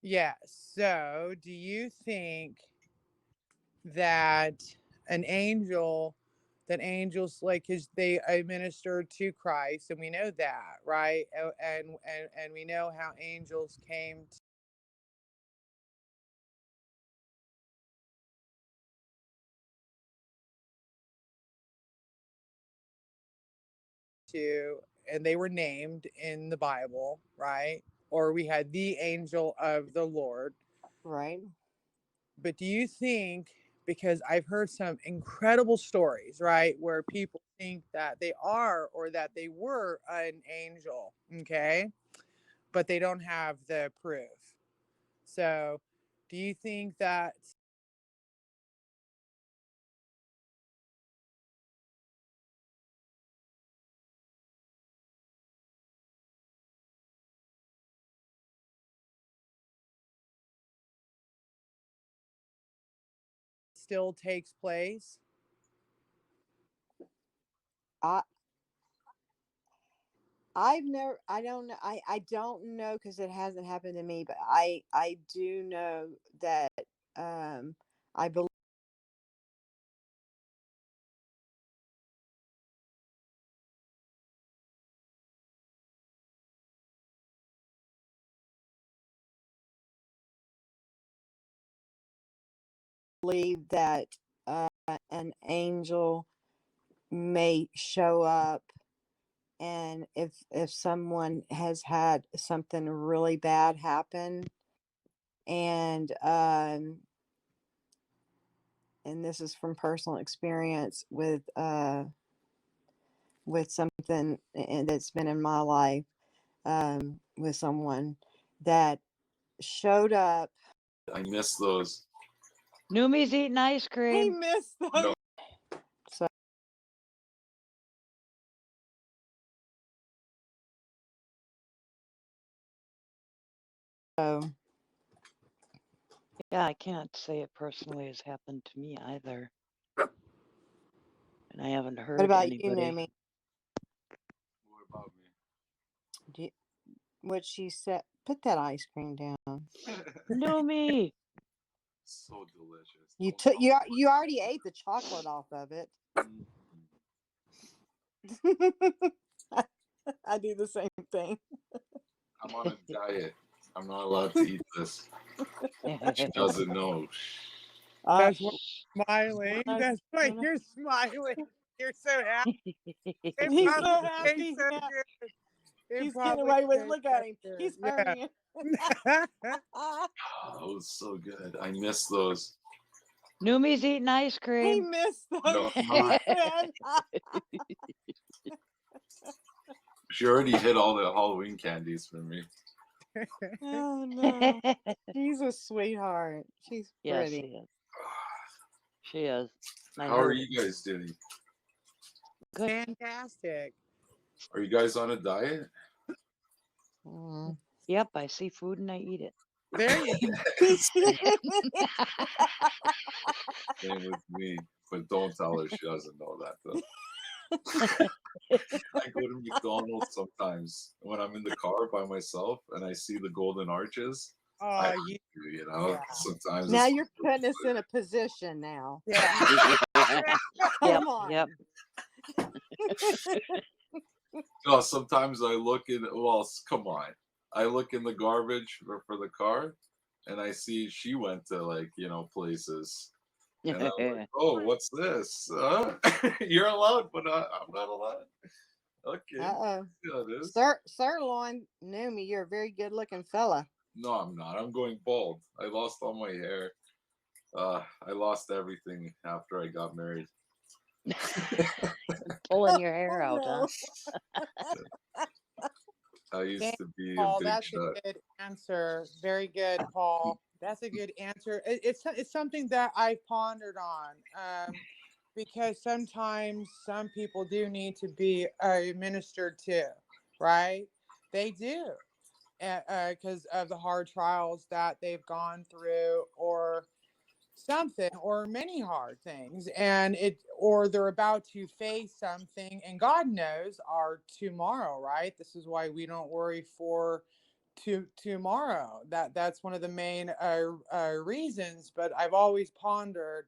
Yes. So, do you think that an angel, that angels, like, cause they administered to Christ, and we know that, right? And we know how angels came to, and they were named in the Bible, right? Or we had the angel of the Lord. Right. But do you think, because I've heard some incredible stories, right, where people think that they are or that they were an angel, okay, but they don't have the proof. So, do you think that still takes place? I I've never. I don't know. I don't know because it hasn't happened to me. But I do know that I believe that an angel may show up, and if someone has had something really bad happen, and and this is from personal experience with something that's been in my life, with someone that showed up. I miss those. Numi's eating ice He cream. missed those. No. So Yeah, I can't say it personally has happened to me either. And I haven't what heard about you, anybody. Numi? What about Do you, what she said? Put that ice cream down. me? Numi! So delicious. You Don't took tell you already ate the chocolate off of it. me. I do the same thing. I'm on a diet. I'm not allowed to eat this. She doesn't know. Uh, That's why you're smiling. That's why you're smiling. You're so happy. It he's so probably tastes happy. so Yeah. good. It He's getting probably away with. tastes Look so at him. good. He's Yeah. hurrying. Oh, it was so good. I miss those. Numi's eating ice He cream. missed those. No, She no. said. She already hit all the Halloween candies for me. Oh no. She's a sweetheart. She's Yes, pretty. she is. She is. I How are heard it. you guys doing? Good. Fantastic. Are you guys on a diet? Mm. Yep, I see food and I eat it. There you Same with me. But don't tell her she doesn't know that though. I go to McDonald's sometimes when I'm in the car by myself and I see the golden arches. go. I Oh, have you, to, you know. yeah. Sometimes Now it's you're putting us in a position now. Yeah. Yep, Come on. yep. no. Sometimes I look in. Well, come on. I look in the garbage for the car, and I see she went to places, and I'm like, oh, what's this? You're allowed, but I'm not allowed. Okay. Uh-oh. Yeah, it is. Sirloin knew me. You're a very good looking fella. No, I'm not. I'm going bald. I lost all my hair. I lost everything after I got married. Pulling your hair Oh, out, huh? no. I used Thank to you, be a Paul. big That's a shot. good answer. Very good, Paul. That's a good answer. It's something that I've pondered on, because sometimes some people do need to be ministered to, right? They do, because of the hard trials that they've gone through, or something, or many hard things, and it or they're about to face something, and God knows our tomorrow, right? This is why we don't worry for tomorrow. That's one of the main reasons. But I've always pondered,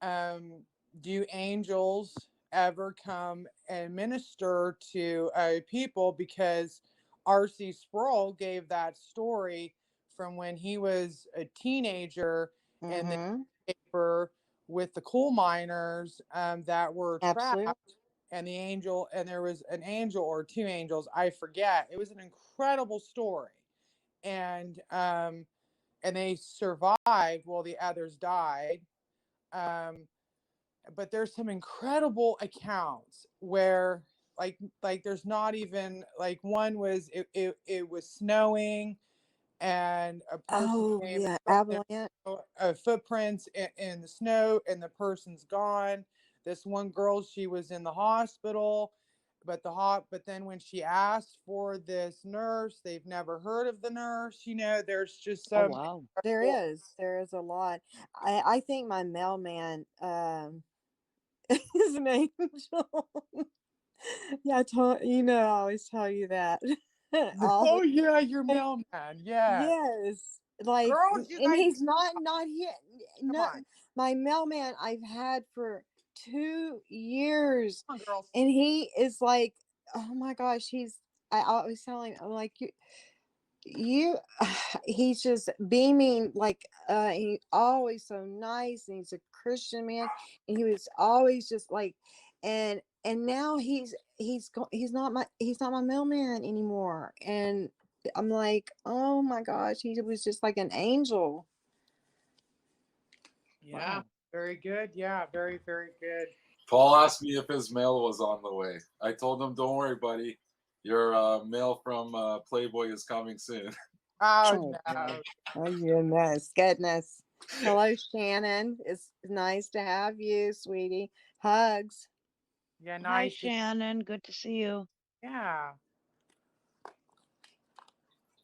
do angels ever come and minister to people? Because R.C. Sproul gave that story from when he was a teenager in the Mm-hmm. newspaper with the coal miners that were Absolutely. trapped, and the angel, and there was an angel or two angels, I forget. It was an incredible story, and they survived while the others died. Um, but there's some incredible accounts where like there's not even like one was it was snowing and a person Oh came and yeah, put their avalanche. footprints in the snow and the person's gone. This one girl, she was in the hospital, but then when she asked for this nurse, they've never heard of the nurse. There's just Oh, some wow. There is a lot. I think my mailman is an angel. Yeah, I always tell you that. All Oh the yeah, your time. mailman, yes. Yes, like, Girls, you and guys, he's not here. come No, on. my mailman I've had for 2 years, Come on, girls. and he is like, oh my gosh, I always tell him, I'm like, you he's just beaming, like, he always so nice, and he's a Christian man, and he was always just like, and now he's not my mailman anymore, and I'm like, oh my gosh, he was just like an angel. Yeah, Wow. very good. Yeah, very, very good. Paul asked me if his mail was on the way. I told him, "Don't worry, buddy. Your mail from Playboy is coming soon." Oh Oh, no. goodness. Hello, Shannon. It's nice to have you, sweetie. Hugs. Yeah, Hi, nice. Shannon. Good to see you. Yeah,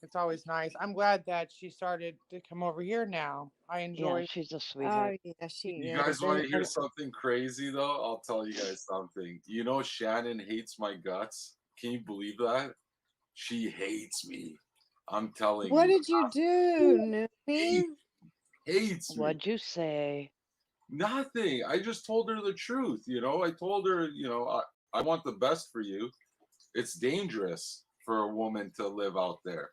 it's always nice. I'm glad that she started to come over here now. I Yeah, enjoy. she's a Oh sweetheart. yeah, she You is. guys want to hear something crazy though? I'll tell you guys something. You know, Shannon hates my guts. Can you believe that? She hates me. I'm telling What you. did you do, Newbie? Hates me. What'd you say? Nothing. I just told her the truth. I told her, I want the best for you. It's dangerous for a woman to live out there.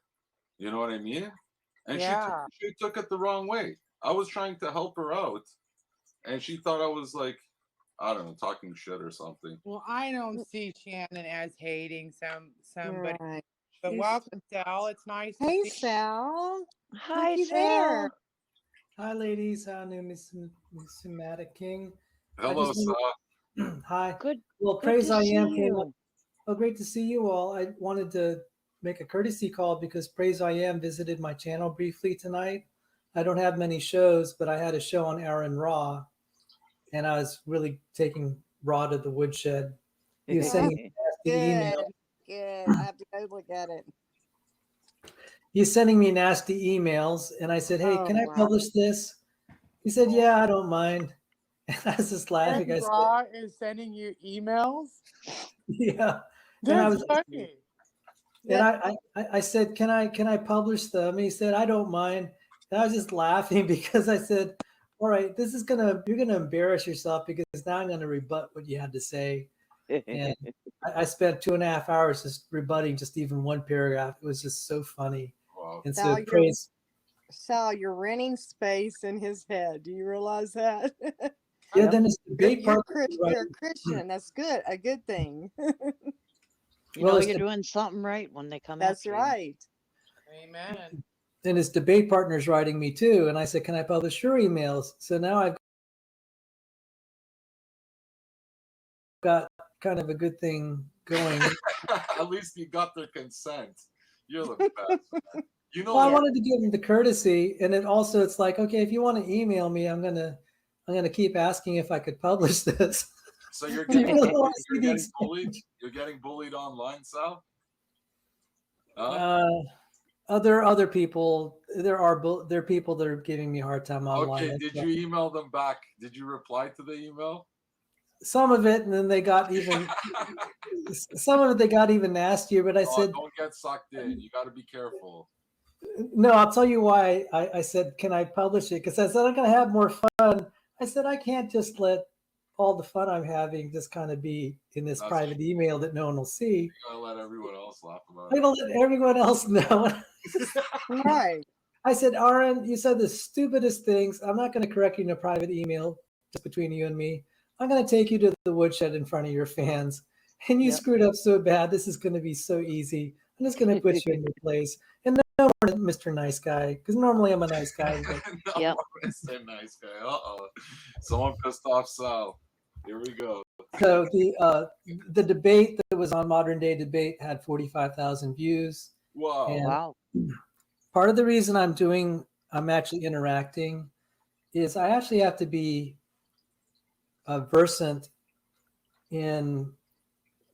You know what I mean? And Yeah. she took it the wrong way. I was trying to help her out, and she thought I was like, I don't know, talking shit or something. Well, I don't see Shannon as hating somebody. Right. But She's- welcome, Sal. It's nice to Hey, see. Sal. Hi, Looky Sal. there. Hi, ladies. Hi, new Miss Sumatic King. I Hello, just Sal. hi. Good. Well, Good Praise to I see Am came up. you. Oh, great to see you all. I wanted to make a courtesy call because Praise I Am visited my channel briefly tonight. I don't have many shows, but I had a show on Aaron Raw, and I was really taking Raw to the woodshed. He was sending me nasty emails. Good. I have to go look at it. He's sending me nasty emails, and I said, "Hey, Oh, can I wow. publish this?" He said, "Yeah, I don't mind." And I was just laughing. I Aaron said, Raw is sending you emails. "Yeah." And I That's was, funny. and I said, "Can I publish them?" And he said, "I don't mind." And I was just laughing because I said, "All right, you're gonna embarrass yourself because now I'm gonna rebut what you had to say." And I spent 2.5 hours just rebutting just even one paragraph. It was just so funny. Wow. And Sal, so praise. Sal, you're renting space in his head. Do you realize that? Yeah, Yep. then it's the big part. You're a Christian. That's good. A good thing. You Well, know it's you're the, doing something right when they come That's after you. right. Amen. and his debate partner's writing me too. And I said, "Can I publish your emails?" So now I've got kind of a good thing going. At least you got their consent. You're the best. Man. Well, I Yeah. wanted to give him the courtesy, and it also it's like, okay, if you want to email me, I'm gonna keep asking if I could publish this. So you're You getting, really want to see you're the getting bullied. You're getting bullied online, Sal. Huh? other people, there are people that are giving me a hard time online. Okay. Did you email them back? Did you reply to the email? Some of it, and then they got even some of it they got even nastier. But I Oh, said, don't get sucked in. You got to be careful. No, I'll tell you why I said, can I publish it? Because I said I'm going to have more fun. I said I can't just let all the fun I'm having just kind of be in this private email that no one will see. You're gonna let everyone else laugh about I'm it. going to let everyone else know. Right. I said, Aaron, you said the stupidest things. I'm not going to correct you in a private email just between you and me. I'm going to take you to the woodshed in front of your fans. And you Yep. screwed up so bad. This is going to be so easy. I'm just going to put you in your place. And no more Mr. Nice Guy, because normally I'm a nice guy. But No, Yep. Mr. Nice Guy. Uh-oh. Someone pissed off Sal. Here we go. so the debate that was on Modern Day Debate had 45,000 views. Wow. And Wow. part of the reason I'm actually interacting is I actually have to be versant in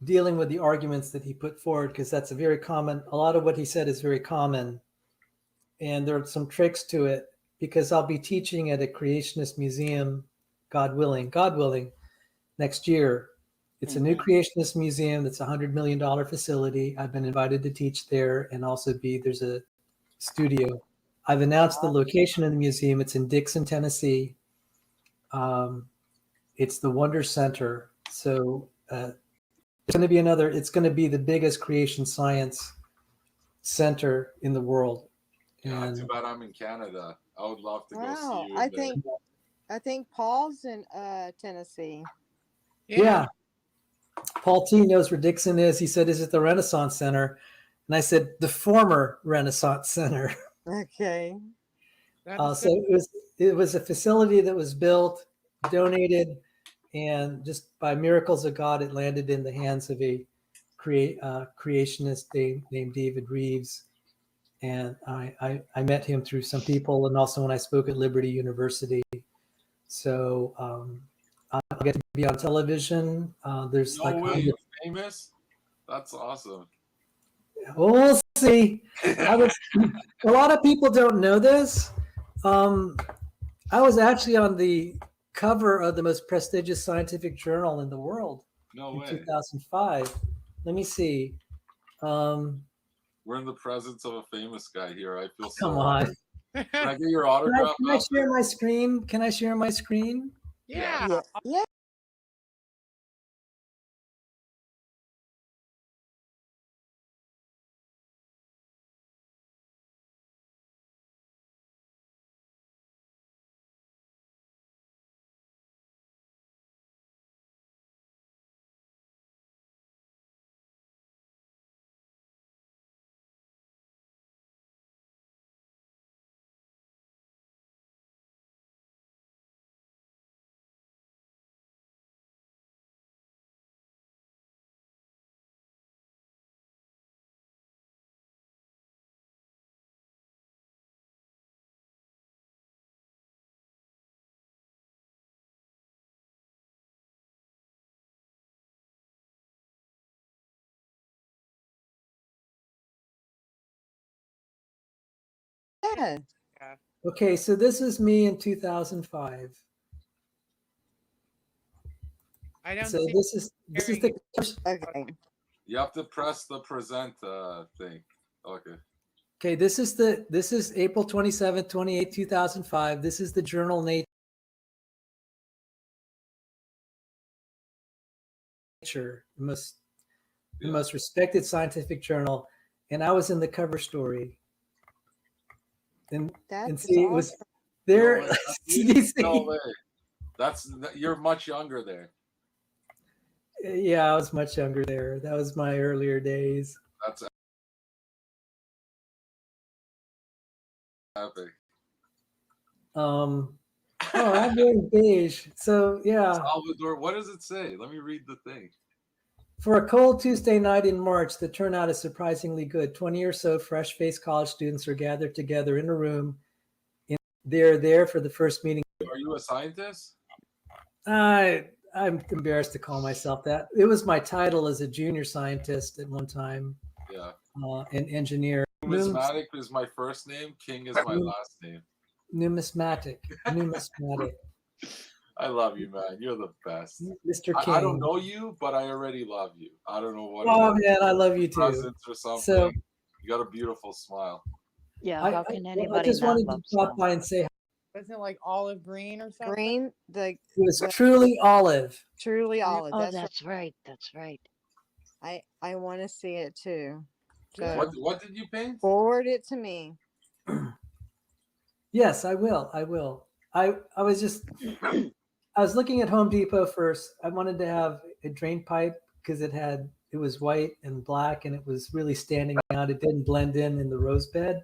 dealing with the arguments that he put forward, because that's a lot of what he said is very common. And there are some tricks to it, because I'll be teaching at a creationist museum, God willing, next year. It's a new creationist museum that's $100 million facility. I've been invited to teach there, and also there's a studio. I've announced the location of the museum. It's in Dixon, Tennessee. It's the Wonder Center. So it's going to be the biggest creation science center in the world. Yeah, And too bad I'm in Canada. I would love to go see Wow. you. I think Paul's in Tennessee. yeah. Paul T knows where Dixon is. He said, "Is it the Renaissance Center?" And I said, "The former Renaissance Center." Okay. So it was a facility that was built, donated, and just by miracles of God, it landed in the hands of a creationist named David Reeves. And I met him through some people, and also when I spoke at Liberty University. So I get to be on television. There's No like way, you're famous? That's awesome. We'll see. A lot of people don't know this. I was actually on the cover of the most prestigious scientific journal in the world No in way. 2005. Let me see. We're in the presence of a famous guy here. I feel so Come on. honored. Can I get your autograph? Can I share my screen? Can I share my screen? Yeah. Yeah. Yeah. Yeah. Yeah. Okay, so this is me in 2005. I don't So see this is the Okay. You have to press the present thing. Okay. okay. This is April 27th, 28th, 2005. This is the journal Nature, the most respected scientific journal, and I was in the cover story. And That's see, it was there. No way. You're much younger there. Yeah, I was much younger there. That was my earlier days. That's epic. Oh, I'm wearing beige. So yeah. Salvador, what does it say? Let me read the thing. For a cold Tuesday night in March, the turnout is surprisingly good. 20 or so fresh-faced college students are gathered together in a room. They're there for the first meeting. Are you a scientist? I'm embarrassed to call myself that. It was my title as a junior scientist at one time. Yeah. An engineer. Numismatic is my first name. King is my last name. Numismatic. I love you, man. You're the best. Mr. King. I don't know you, but I already love you. I don't know what. Oh man, I love you too. Presents or something. So you got a beautiful smile. Yeah, I, how I, can well, I anybody just not wanted to love stop snow? by and say Wasn't it like olive green or something? Green, it was truly olive. truly olive. Oh, That's that's right. That's right. I want to see it too. Good. So What did you paint? forward it to me. Yes, I will. I will. I was just I was looking at Home Depot first. I wanted to have a drain pipe because it was white and black and it was really standing out. It didn't blend in the rose bed.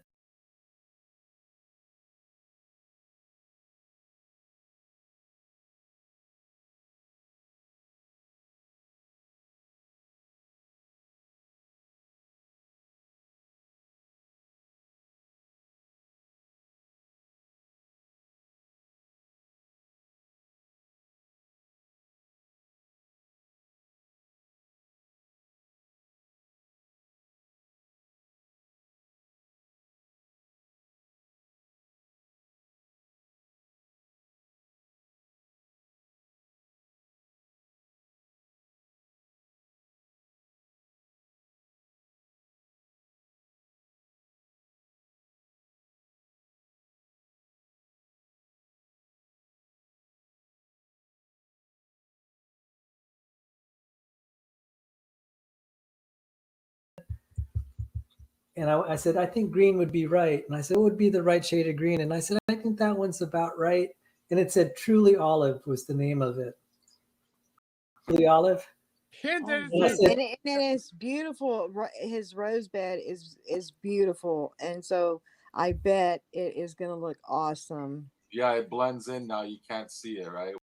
And I said, I think green would be right. And I said, what would be the right shade of green? And I said, I think that one's about right. And it said Truly Olive was the name of it. Truly Olive. Kids, Oh, that is And I yeah. so- said, And it is beautiful. His rose bed is beautiful, and so I bet it is going to look awesome. Yeah, it blends in now. You can't see it, right?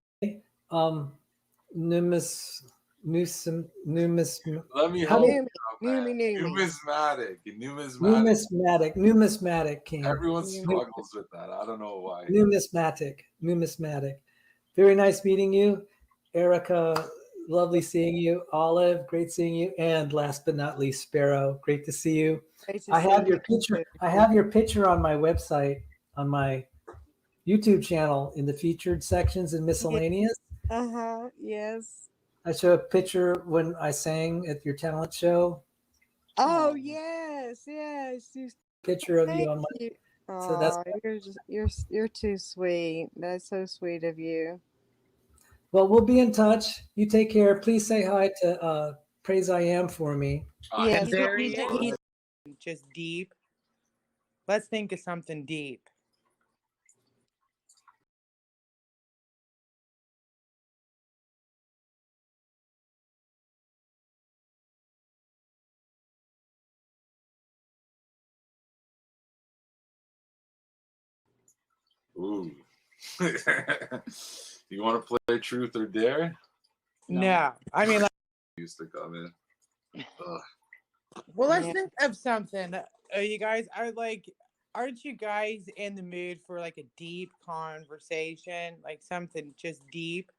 um, numis, Let me how help do you Numi, out, man. numi. numismatic, King. Everyone struggles with that. I don't know why. Numismatic. Very nice meeting you, Erica. Lovely seeing you, Olive. Great seeing you, and last but not least, Sparrow. Great to see you. Great to I see have your you picture. too. I have your picture on my website, on my YouTube channel, in the featured sections and miscellaneous. Yes. I show a picture when I sang at your talent show. Oh Oh, yes. You, Picture of you thank on my. you. So that's Oh, you're too sweet. That's so sweet of you. well. We'll be in touch. You take care. Please say hi to Praise I Am for me. Yes. And there he's he a, is. he's Just deep. Let's think of something deep. Ooh. You want to play Truth or Dare? No. I mean, like, Used to come in. Ugh. well, let's Yeah. think of something. You guys are like, aren't you guys in the mood for like a deep conversation? Like something just deep?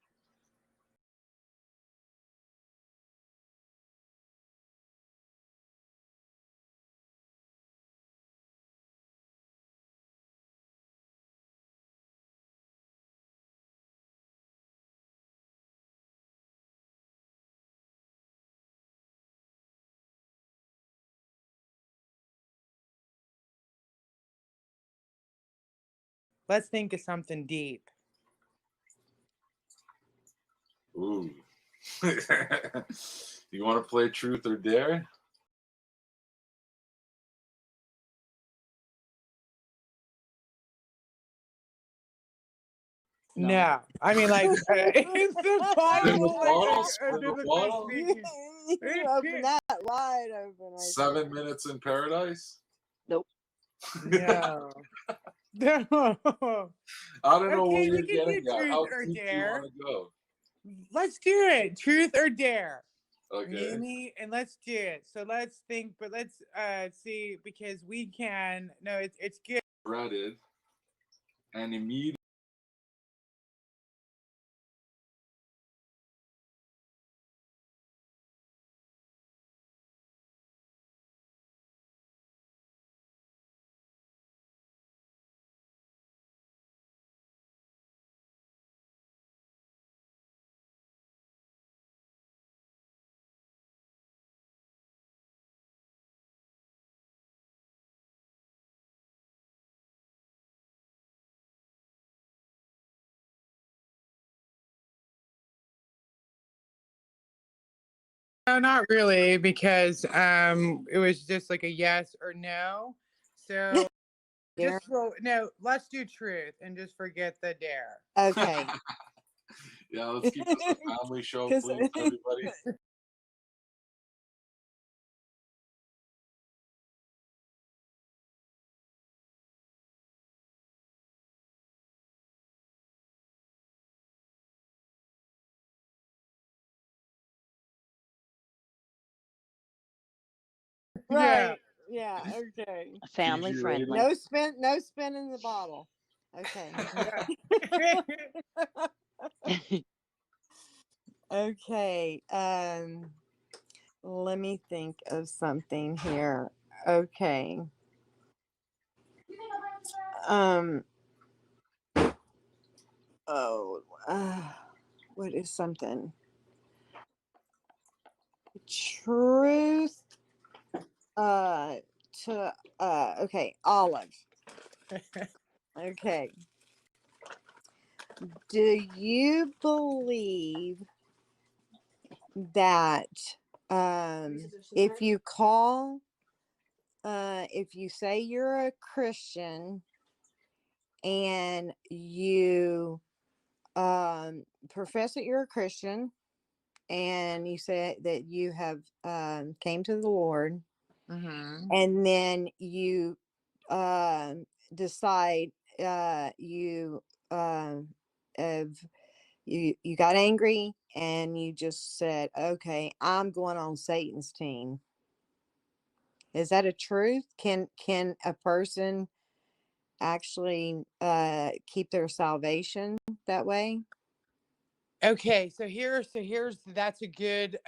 Let's think of something deep. Ooh. You want to play Truth or Dare? No. I mean, like, it's the Bible. Like, Spin the biblically bottle? speaking. You open that wide open. 7 minutes in paradise? nope. No. No. I don't know where Okay, you're we can do getting at. truth How or deep do you dare. want to go? Let's do it. Truth or dare. Okay. Mimi, and let's do it. So let's think, but let's see because we can. No, it's good. Breaded and immediately. No, not really, because it was just like a yes or no. So Dare. no, let's do truth and just forget the dare. Okay. Yeah, let's keep this a family show, 'Cause- please, everybody. Yeah. Right. Yeah. Okay. Family PG friendly. rating. No spin in the bottle. Okay. Okay. Let me think of something here. Okay. Um. Oh. What is something? Truth. Uh. To. Okay. Olive. Okay. Do you believe that if you call, if you say you're a Christian and you profess that you're a Christian and you say that you have came to the Lord, Mm-hmm. and then you decide you have you got angry and you just said, okay, I'm going on Satan's team. Is that a truth? Can a person actually keep their salvation that way? Okay, so here's that's a good.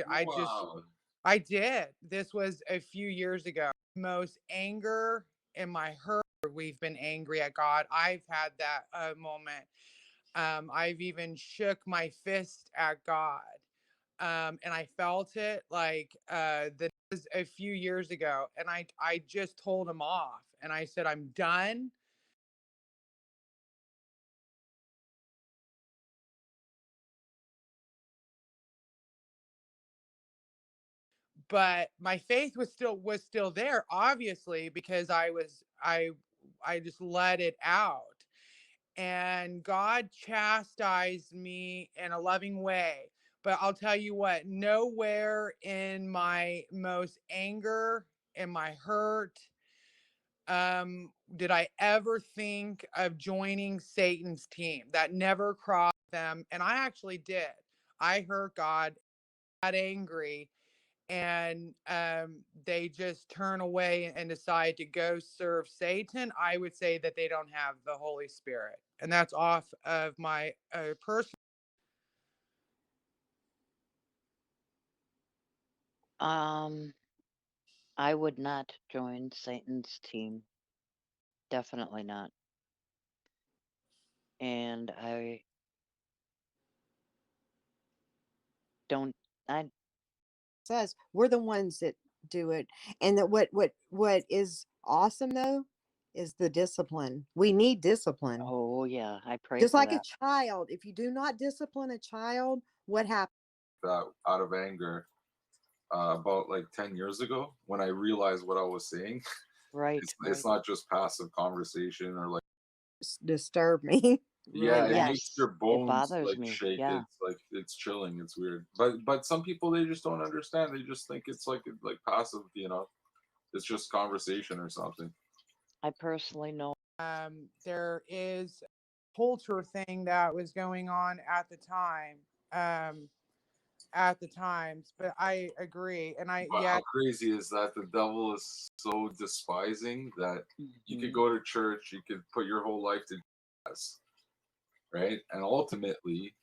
Wow. I did. This was a few years ago. Most anger in my hurt. We've been angry at God. I've had that moment. I've even shook my fist at God. And I felt it like that was a few years ago. And I just told him off and I said, I'm done. But my faith was still there, obviously, because I just let it out. And God chastised me in a loving way. But I'll tell you what, nowhere in my most anger and my hurt did I ever think of joining Satan's team. That never crossed them. And I actually did. I heard God got angry and they just turn away and decide to go serve Satan. I would say that they don't have the Holy Spirit. And that's off of my personal. I would not join Satan's team. Definitely not. And I don't. I Says we're the ones that do it, and that what is awesome though is the discipline. We need discipline. Oh yeah, I pray Just for like a that. child. If you do not discipline a child, what happens? That out of anger about like 10 years ago when I realized what I was saying. Right, It's right. not just passive conversation or like, Disturb me yeah, really it bad. makes your Yes, it bones bothers like me. shake. Yeah, It's like it's chilling. It's weird. But some people they just don't understand. They just think it's like passive. It's just conversation or something. I personally know. There is a culture thing that was going on at the time. At the times, but I agree. And But how crazy is that? The devil is so despising that you could Mhm. go to church, you could put your whole life to Jesus, right? And ultimately,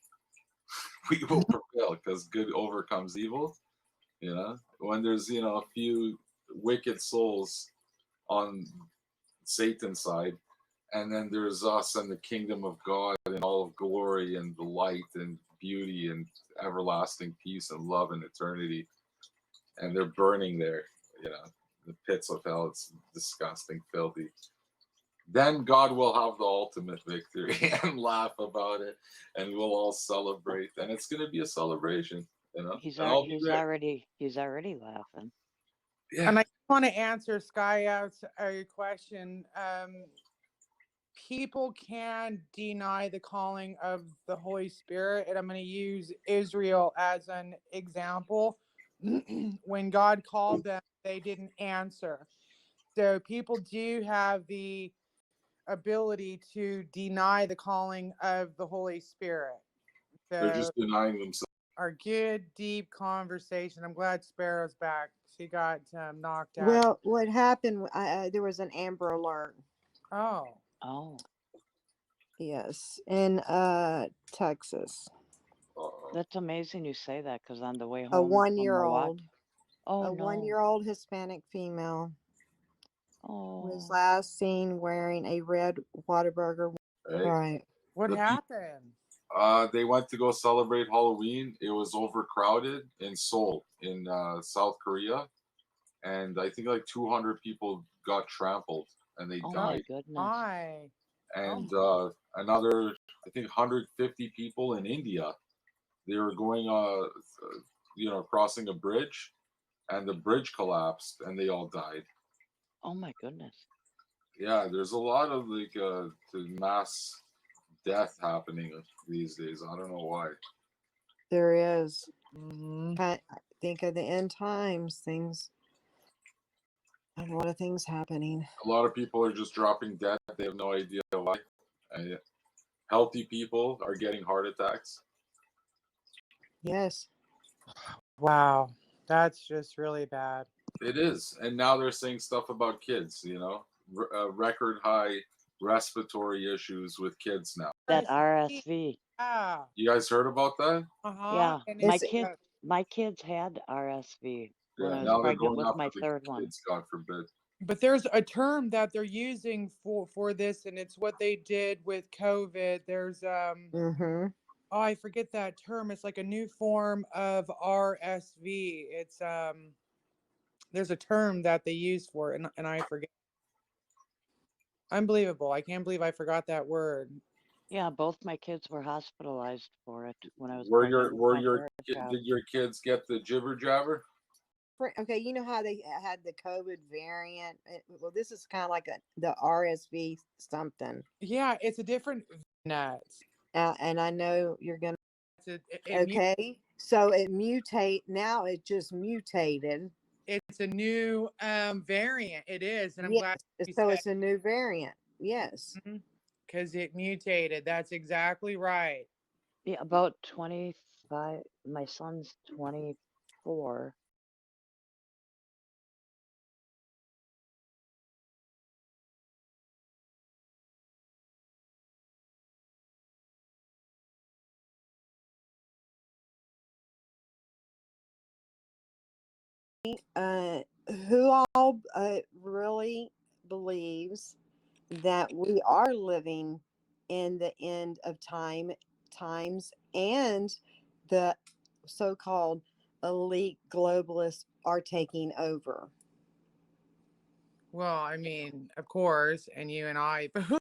we will prevail because good overcomes evil. When there's a few wicked souls on Satan's side, and then there's us and the kingdom of God and all of glory and the light and beauty and everlasting peace and love and eternity, and they're burning there, you know, the pits of hell. It's disgusting, filthy. Then God will have the ultimate victory and laugh about it, and we'll all celebrate. And it's going to be a celebration. You know, He's and I'll be there. already laughing. Yeah. And I want to answer Sky Out's question. People can deny the calling of the Holy Spirit, and I'm going to use Israel as an example. When God called them, they didn't answer. So people do have the ability to deny the calling of the Holy Spirit. They're So just denying themselves. our good, deep conversation. I'm glad Sparrow's back. She got knocked out. Well, what happened? There was an Amber Alert. Oh, Oh, Yes, in Texas. Uh-oh. that's amazing you say that, because on the way A home from one-year-old, Milwaukee. Oh a no. one-year-old Hispanic female was Oh, last seen wearing a red Whataburger. Right? Right. what The happened? They went to go celebrate Halloween. It was overcrowded in Seoul, in South Korea, and I think like 200 people got trampled and they oh my died. goodness. My. And another, I think, 150 people in India. They were going, crossing a bridge, and the bridge collapsed, and they all died. Oh my goodness. Yeah, there's a lot of the mass death happening these days. I don't know why. There is. Mhm. I think of the end times, things, a lot of things happening. A lot of people are just dropping dead. They have no idea why. And healthy people are getting heart attacks. Yes. Wow, that's just really bad. It is. And now they're saying stuff about kids, record high respiratory issues with kids now. That RSV. RSV. Yeah. You guys heard about that? Uh-huh. Yeah, And my it's kids had RSV when Yeah, I was now they're pregnant going with after my the third one. kids, God forbid. but there's a term that they're using for this, and it's what they did with COVID. There's Mm-hmm. oh, I forget that term. It's like a new form of RSV. It's there's a term that they use for it, and I forget. Unbelievable. I can't believe I forgot that word. Yeah, both my kids were hospitalized for it when I was Were pregnant your with were my your third ki- child. did your kids get the jibber jabber? Okay, you know how they had the COVID variant? Well, this is kind of like the RSV something. Yeah, it's a different nuts. And I know you're going It, to, okay, so it mutate, now it just mutated. it's a new variant. It is, and I'm Yes, glad you so said it's a new variant. Yes. because it mutated. That's exactly right. Yeah, about 25. My son's 24. Who all really believes that we are living in the end of times, and the so-called elite globalists are taking over? Well, I mean, of course, and you and I, but who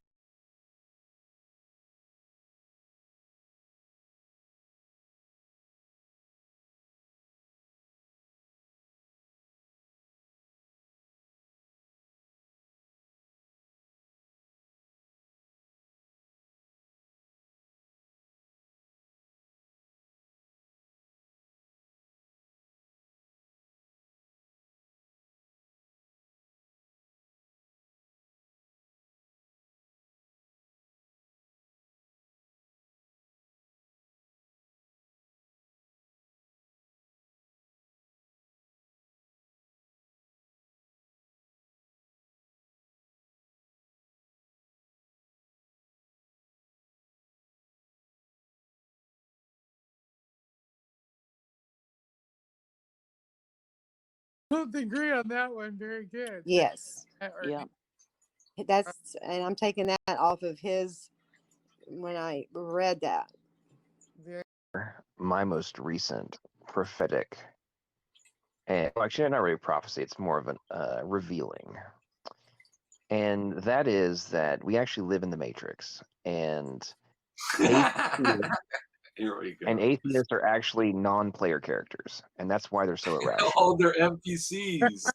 don't agree on that one? Very good. Yes, Yeah. that's, and I'm taking that off of his when I read that. My most recent prophetic, and well, actually not really prophecy, it's more of a revealing, and that is that we actually live in the Matrix, and Here we go. And atheists are actually non-player characters, and that's why they're so irrational. Oh, they're NPCs.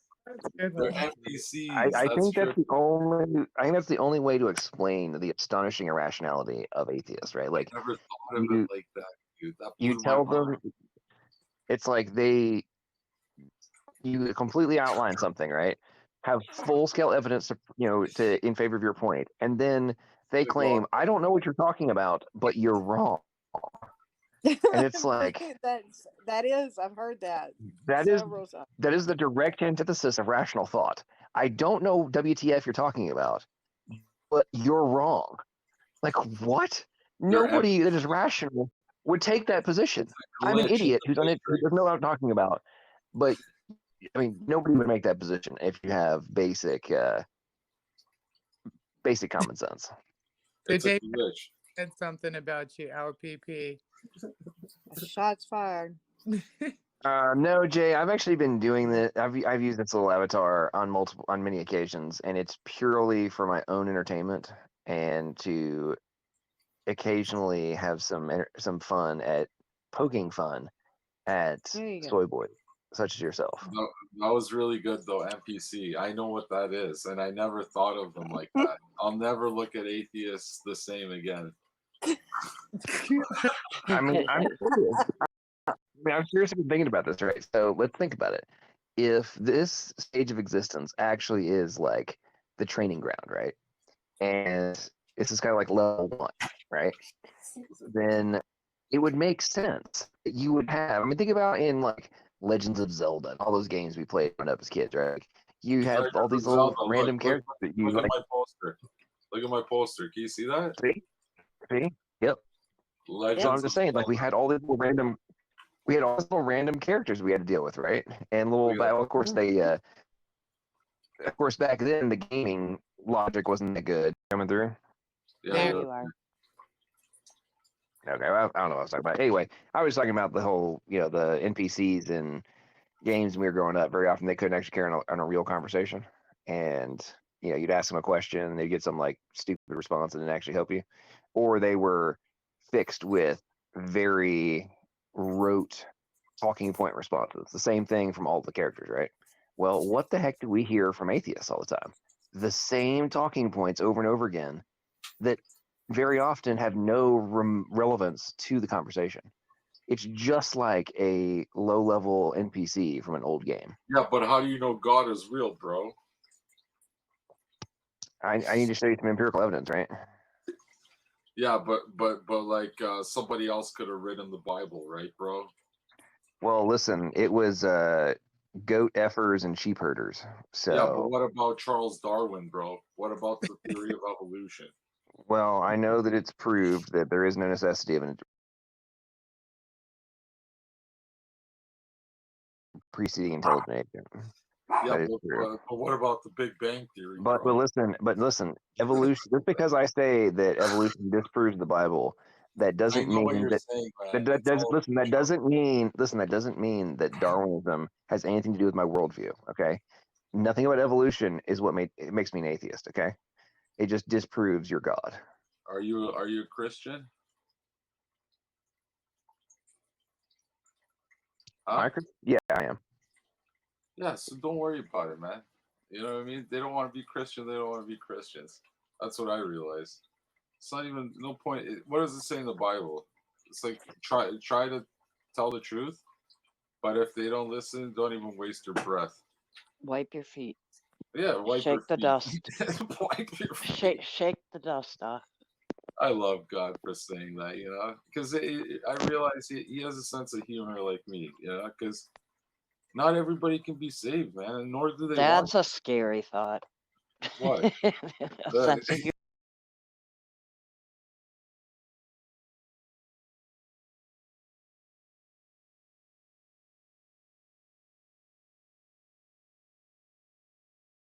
Good They're one. NPCs. I think true. that's the only. I think that's the only way to explain the astonishing irrationality of atheists, right? Like Never thought of you, it like that, dude. That you blew my tell mind. them, it's like you completely outline something, right? Have full-scale evidence to in favor of your point, and then they claim, "I don't know what you're talking about, but you're wrong." And it's like I've heard that that is several times. that is the direct antithesis of rational thought. I don't know WTF you're talking about, but you're wrong. Like what? Nobody that is rational would take that position. I'm an Glitch in idiot the who doesn't know what I'm talking about. But I mean, nobody would make that position if you have basic common sense. It's a Dave glitch. said something about you, LPP. Shots fired. No, Jay, I've actually been doing this. I've used this little avatar on many occasions, and it's purely for my own entertainment and to occasionally have some fun at poking fun at There you go. soy boys such as yourself. That was really good though, NPC. I know what that is, and I never thought of them like that. I'll never look at atheists the same again. I mean, I'm seriously thinking about this, right? So let's think about it. If this stage of existence actually is like the training ground, right? And this is kind of like level 1, right? Then it would make sense that you would have. I mean, think about in like Legends of Zelda, all those games we played growing up as kids, right? Like, you have all these little Zelda, random characters that you look like. at my poster. Look at my poster. Can you see that? See? Yep. Legends So I'm just saying, like, we had all these little random characters we had to deal with, right? And of course back then the gaming logic wasn't that good coming through. Yeah. There you are. Okay, well, I don't know what I was talking about. Anyway, I was talking about the whole, the NPCs in games when we were growing up. Very often they couldn't actually carry on a real conversation, and you'd ask them a question and they'd get some like stupid response and didn't actually help you, or they were fixed with very rote talking point responses. The same thing from all the characters, right? Well, what the heck do we hear from atheists all the time? The same talking points over and over again that very often have no relevance to the conversation. It's just like a low-level NPC from an old game. Yeah, but how do you know God is real, bro? I need to show you some empirical evidence, right? Yeah, but like somebody else could have written the Bible, right, bro? Well, listen, it was goat effers and sheep herders. So yeah, but what about Charles Darwin, bro? What about the theory of evolution? Well, I know that it's proved that there is no necessity of an preceding intelligent agent. Yeah, but what about the Big Bang Theory? But listen, evolution. Just because I say that evolution disproves the Bible, that doesn't mean that. That doesn't mean that Darwinism has anything to do with my worldview. Okay, nothing about evolution is what makes me an atheist. Okay, it just disproves your God. Are you a Christian? Huh? Yeah, I am. Yeah, so don't worry about it, man. You know what I mean? They don't want to be Christian. They don't want to be Christians. That's what I realized. It's not even no point. What does it say in the Bible? It's like try to tell the truth, but if they don't listen, don't even waste your breath. Wipe your feet. Yeah, shake the dust. Wipe your feet. Shake the dust off. I love God for saying that, because I realize he has a sense of humor like me, because not everybody can be saved, man, and nor do they. That's a scary thought. What?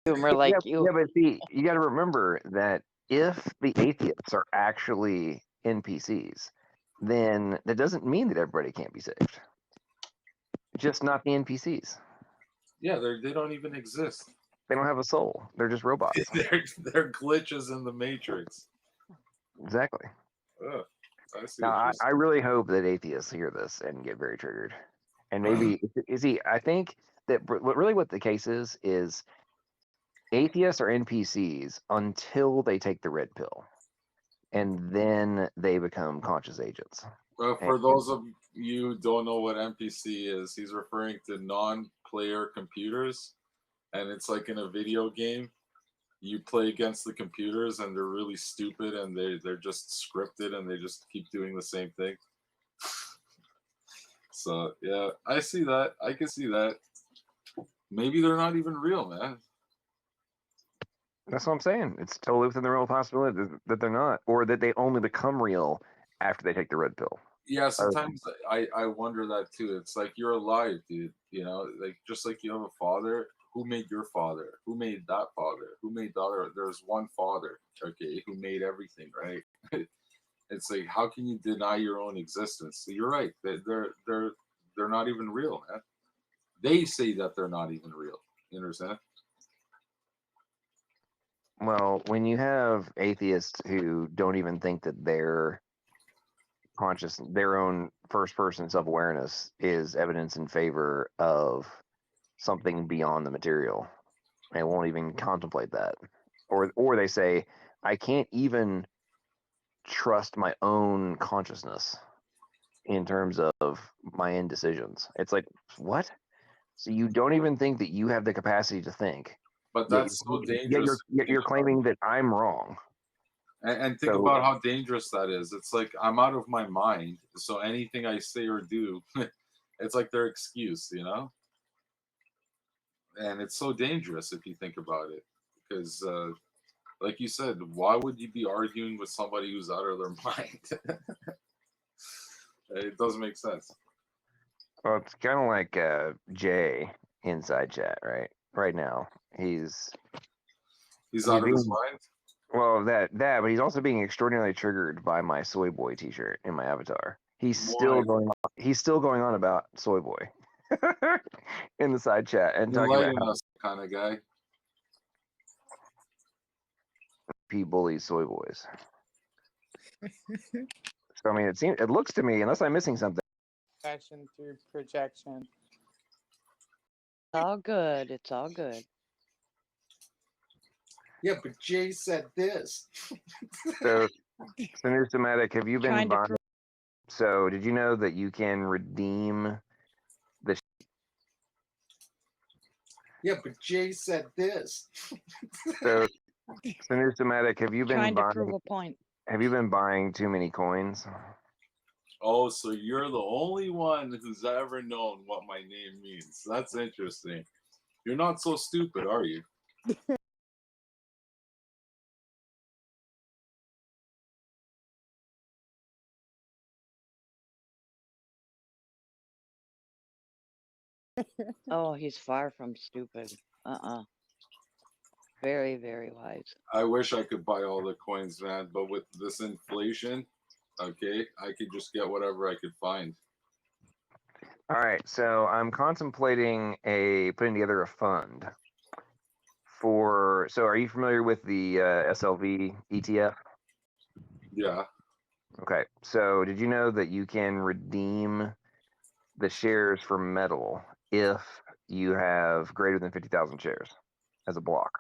Humor like you. Yeah, but see, you got to remember that if the atheists are actually NPCs, then that doesn't mean that everybody can't be saved. Just not the NPCs. Yeah, they don't even exist. They don't have a soul. They're just robots. they're glitches in the Matrix. Exactly. Ugh. I see Now, what you're I saying. really hope that atheists hear this and get very triggered. And maybe is he? I think that what the case is atheists are NPCs until they take the red pill, and then they become conscious agents. For those of you who don't know what NPC is, he's referring to non-player computers, and it's like in a video game. You play against the computers, and they're really stupid, and they're just scripted, and they just keep doing the same thing. So yeah, I see that. I can see that. Maybe they're not even real, man. That's what I'm saying. It's totally within the realm of possibility that they're not, or that they only become real after they take the red pill. Yeah, sometimes I wonder that too. It's like you're alive, dude. You know, like just like you have a father. Who made your father? Who made that father? Who made the other? There's one father, okay, who made everything, right? It's like how can you deny your own existence? So you're right. They're not even real, man. They say that they're not even real. You understand? Well, when you have atheists who don't even think that their own first person self awareness is evidence in favor of something beyond the material, they won't even contemplate that, or they say, I can't even trust my own consciousness in terms of my own decisions. It's like, what? So you don't even think that you have the capacity to think. But Yet, that's so yet dangerous. you're claiming that I'm wrong. And think So- about how dangerous that is. It's like I'm out of my mind, so anything I say or do, it's like their excuse, you know. And it's so dangerous if you think about it, because, like you said, why would you be arguing with somebody who's out of their mind? It doesn't make sense. Well, it's kind of like Jay inside chat, right? Right now, he's Out of his being- mind. well, but he's also being extraordinarily triggered by my soy boy T-shirt in my avatar. He's still going on about soy boy in the side chat and talking about Enlighten how us, kind of guy. he bullies soy boys. So I mean, it looks to me, unless I'm missing something. Projection through projection. It's all good. It's all good. Yeah, but Jay said this. So, Somatic, have you been Trying to buying? So, did you know that you can redeem the? Yeah, but Jay said this. So, Somatic, have you been trying to buying? prove a point. Have you been buying too many coins? Oh, so you're the only one who's ever known what my name means. That's interesting. You're not so stupid, are you? Oh, he's far from stupid. Very, very wise. I wish I could buy all the coins, man, but with this inflation, okay, I could just get whatever I could find. All right, so I'm contemplating putting together a fund for. So, are you familiar with the SLV ETF? Yeah. Okay, so did you know that you can redeem the shares for metal if you have greater than 50,000 shares as a block?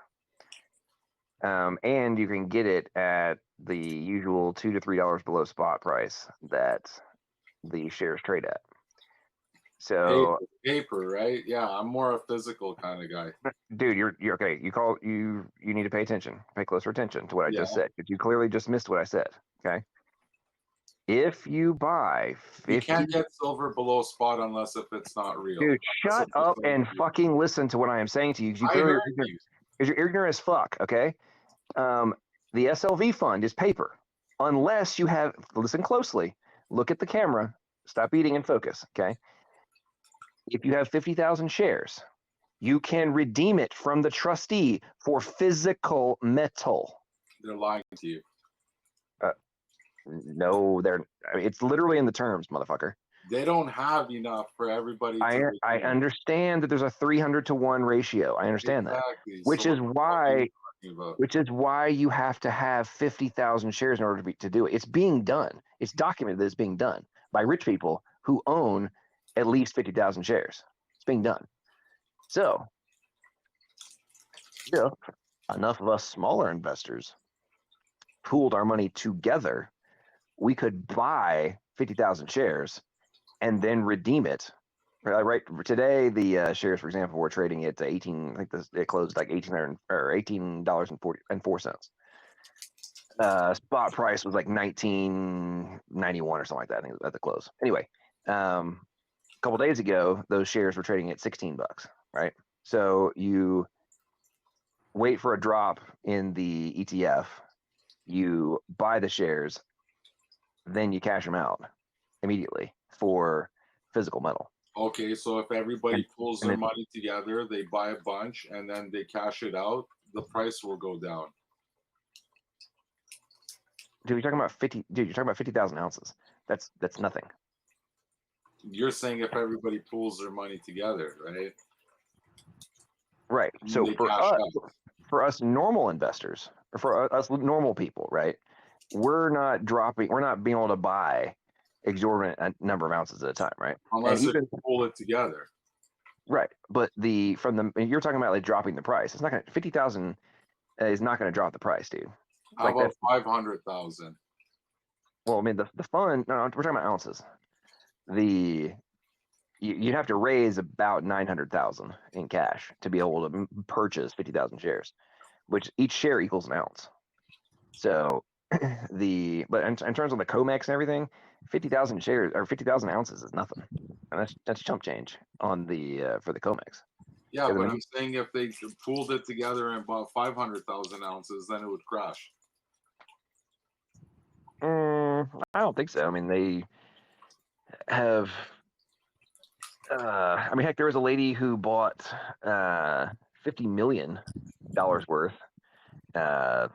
And you can get it at the usual $2 to $3 below spot price that the shares trade at. So, Paper, right? Yeah, I'm more a physical kind of guy. dude, you're okay. You need to pay attention, pay closer attention to what I just Yeah. said, because you clearly just missed what I said. Okay. If you buy 50, You can't get silver below spot unless if it's not real. dude, Unless shut if it's up like- and fucking listen to what I am saying to you. 'Cause you I clearly heard are ignorant, you. 'cause you're ignorant as fuck. Okay. The SLV fund is paper, unless you have. Listen closely. Look at the camera. Stop eating and focus. Okay. If you have 50,000 shares, you can redeem it from the trustee for physical metal. They're lying to you. No, it's literally in the terms, motherfucker. They don't have enough for everybody to redeem. I understand that there's a 300 to 1 ratio. I understand Exactly. that. Which So is what the fuck are why you talking about. which is why you have to have 50,000 shares in order to do it. It's being done. It's documented that it's being done by rich people who own at least 50,000 shares. It's being done. So, you know, enough of us smaller investors pooled our money together, we could buy 50,000 shares and then redeem it. Right today, the shares, for example, were trading at 18. I think it closed like $18.04. Spot price was like 19.91 or something like that. I think at the close. Anyway, a couple days ago, those shares were trading at $16. Right, so you wait for a drop in the ETF, you buy the shares, then you cash them out immediately for physical metal. Okay, so if everybody pulls their then- money together, they buy a bunch and then they cash it out, the price will go down. Dude, you're talking about 50. Dude, you're talking about 50,000 ounces. That's nothing. You're saying if everybody pulls their money together, right? Right. So They for cash us normal investors, or for us normal people, right? We're not being able to buy exorbitant number of ounces at a time, right? Unless And they even pull it together. right, but you're talking about like dropping the price. It's not gonna 50,000 is not gonna drop the price, dude. How Like about 500,000? Well, I mean the fund. No, we're talking about ounces. You'd have to raise about 900,000 in cash to be able to purchase 50,000 shares, which each share equals an ounce. So but in terms of the COMEX and everything, 50,000 shares or 50,000 ounces is nothing, and that's chump change on the for the COMEX. Yeah, Yeah, but I'm saying if they pooled it together and bought 500,000 ounces, then it would crash. I don't think so. I mean, they have. I mean, heck, there was a lady who bought $50 million worth a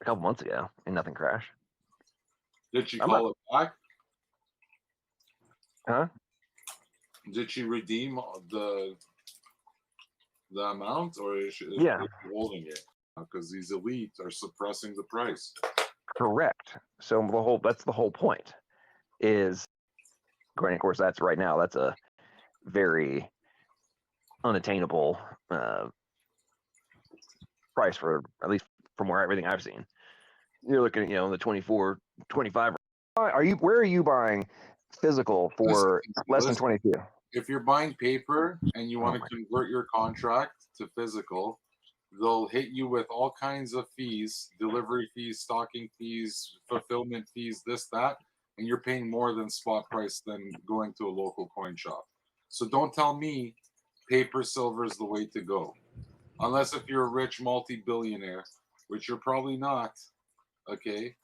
couple months ago, and nothing crashed. Did she call it back? Huh? Did she redeem the amount, or is she holding it? Because these elites are suppressing the price. Correct. So that's the whole point. Is granted, of course, that's right now. That's a very unattainable price for at least from everything I've seen. You're looking at the 24, 25. Where are you buying physical for less than 22? If you're buying paper and you want to convert your contract to physical, they'll hit you with all kinds of fees, delivery fees, stocking fees, fulfillment fees, this, that, and you're paying more than spot price than going to a local coin shop. So don't tell me paper silver is the way to go. Unless if you're a rich multi-billionaire, which you're probably not, okay?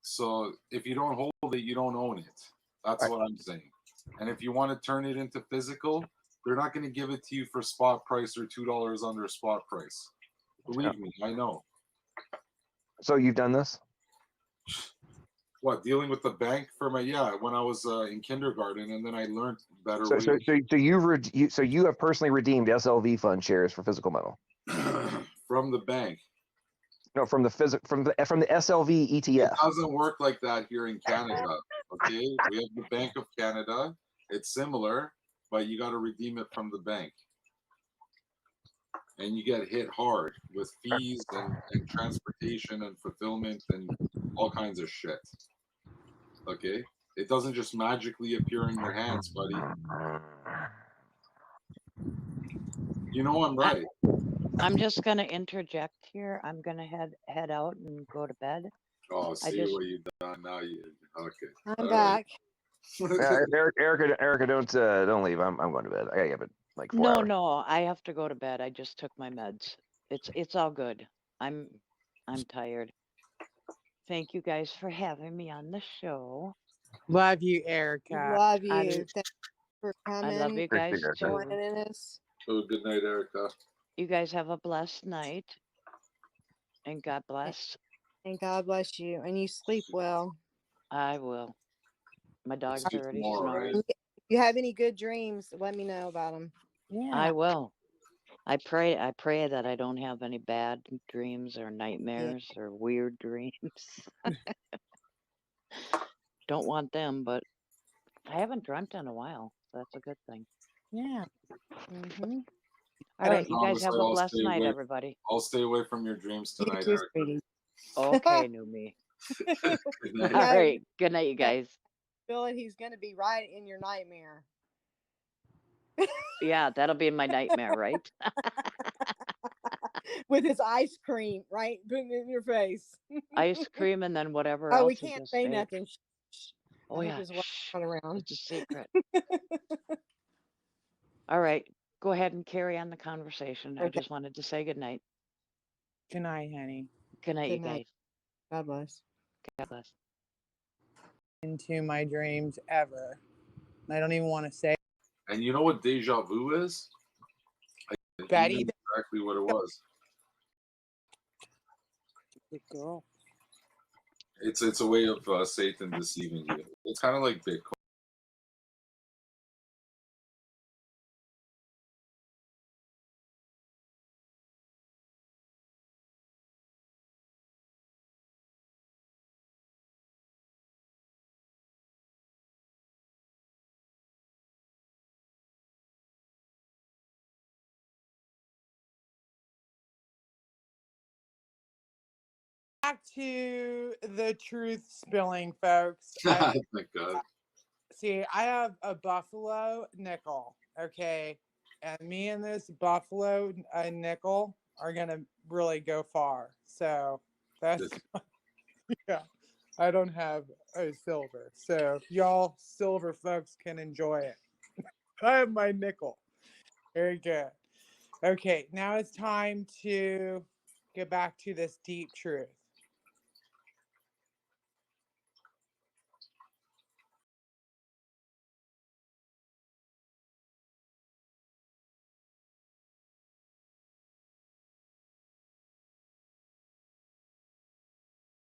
So if you don't hold it, you don't own it. That's what I'm saying. And if you want to turn it into physical, they're not going to give it to you for spot price or $2 under spot price. Believe me, I know. So you've done this? What, dealing with the bank for when I was in kindergarten, and then I learned better ways. So you have personally redeemed SLV fund shares for physical metal from the bank. No, from the SLV ETF. It doesn't work like that here in Canada. Okay, we have the Bank of Canada. It's similar, but you got to redeem it from the bank, and you get hit hard with fees and transportation and fulfillment and all kinds of shit. Okay, it doesn't just magically appear in your hands, buddy. You know I'm right. I'm just gonna interject here. I'm gonna head out and go to bed. Oh, see what you've done now. Okay. I'm back. Erica, don't leave. I'm going to bed. I gotta give it like 4 hours. No, I have to go to bed. I just took my meds. It's all good. I'm tired. Thank you guys for having me on the show. Love you, Erica. Love you. Thanks for coming. I love you guys too. Joining us. Oh, good night, Erica. You guys have a blessed night, and God bless. And God bless you. And you sleep well. I will. My dog's already snoring. Right? If you have any good dreams, let me know about them. Yeah, I will. I pray that I don't have any bad dreams or nightmares or weird dreams. Don't want them, but I haven't dreamt in a while, so that's a good thing. Yeah. Mm-hmm. All right, you guys Promise have a I'll blessed stay night, away. everybody. I'll stay away from your dreams You tonight, too, Eric. sweetie. Okay, new me. Good night. All No, right, good night, you guys. Feel it. He's gonna be right in your nightmare. Yeah, that'll be in my nightmare, right? With his ice cream, right? Putting it in your face. Ice cream and then whatever Oh, else we he can't just say ate. nothing. Shh. Oh I hope yeah, his wife's shh. not around. It's a secret. All right, go ahead and carry on the conversation. I Okay. just wanted to say good night. Good night, honey. Good night, Good you night. guys. God bless. God bless. Into my dreams ever. I don't even want to say. And you know what deja vu is? He Betty, knew exactly what it was. good girl. It's a way of Satan deceiving you. It's kind of like Bitcoin. Back to the truth spilling, folks. Thank God. See, I have a buffalo nickel, okay? And me and this buffalo nickel are going to really go far. So that's, yeah, I don't have a silver. So y'all silver folks can enjoy it. I have my nickel. Very good. Okay, now it's time to get back to this deep truth.